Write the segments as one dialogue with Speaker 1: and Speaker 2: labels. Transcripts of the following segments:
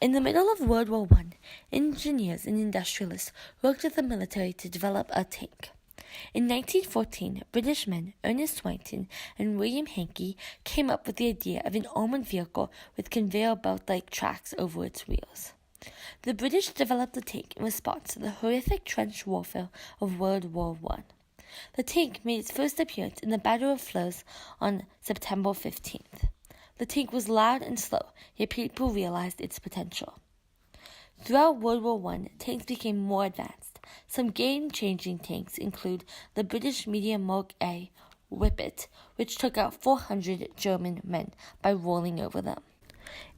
Speaker 1: In the middle of World War I, engineers and industrialists worked with the military to develop a tank. In 1914, British men Ernest Swinton and William Hankey came up with the idea of an armored vehicle with conveyor belt-like tracks over its wheels. The British developed the tank in response to the horrific trench warfare of World War I. The tank made its first appearance in the Battle of Flos on September 15th. The tank was loud and slow, yet people realized its potential. Throughout World War I, tanks became more advanced. Some game-changing tanks include the British medium Mark A Whippet, which took out 400 German men by rolling over them.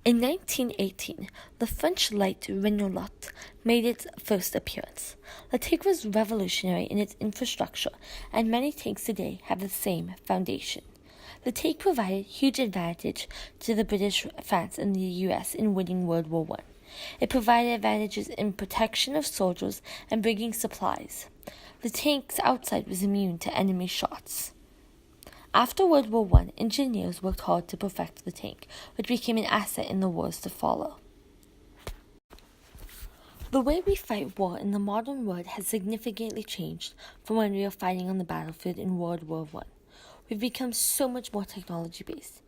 Speaker 1: In 1918, the French light Renault made its first appearance. The tank was revolutionary in its infrastructure, and many tanks today have the same foundation. The tank provided huge advantage to the British, France, and the U.S. in winning World War I. It provided advantages in protection of soldiers and bringing supplies. The tank's outside was immune to enemy shots. After World War I, engineers worked hard to perfect the tank, which became an asset in the wars to follow. The way we fight war in the modern world has significantly changed from when we were fighting on the battlefield in World War I. We've become so much more technology-based,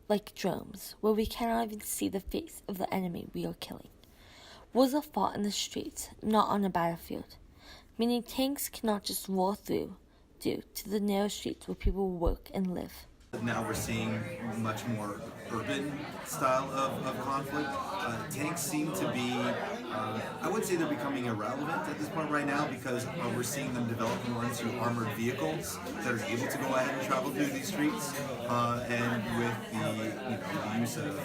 Speaker 1: like drones, where we cannot even see the face of the enemy we are killing. Wars are fought in the streets, not on a battlefield, meaning tanks cannot just roar through due to the narrow streets where people work and live.
Speaker 2: Now we're seeing much more urban style of conflict. Tanks seem to be, I would say they're becoming irrelevant at this point right now because we're seeing them develop more into armored vehicles that are able to go ahead and travel through these streets. And with the use of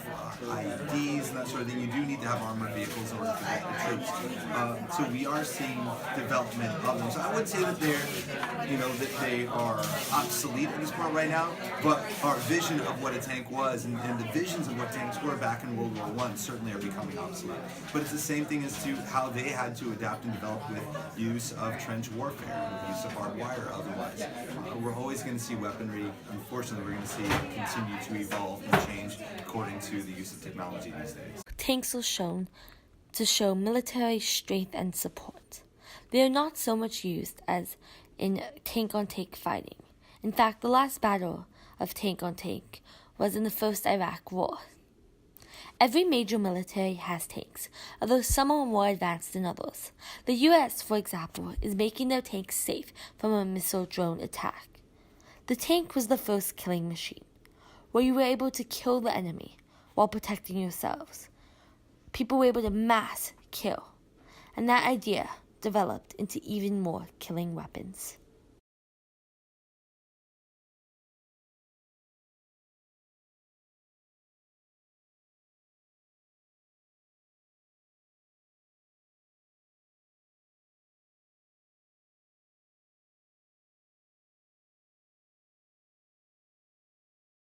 Speaker 2: IEDs and that sort of thing, you do need to have armored vehicles in order to protect the troops. So we are seeing development of them. So I would say that that they are obsolete at this point right now, but our vision of what a tank was and the visions of what tanks were back in World War I certainly are becoming obsolete. But it's the same thing as to how they had to adapt and develop with use of trench warfare and use of barbed wire otherwise. We're always going to see weaponry. Unfortunately, we're going to see it continue to evolve and change according to the use of technology these days.
Speaker 1: Tanks are shown to show military strength and support. They are not so much used as in tank-on-tank fighting. In fact, the last battle of tank-on-tank was in the First Iraq War. Every major military has tanks, although some are more advanced than others. The U.S., for example, is making their tanks safe from a missile drone attack. The tank was the first killing machine, where you were able to kill the enemy while protecting yourselves. People were able to mass kill, and that idea developed into even more killing weapons.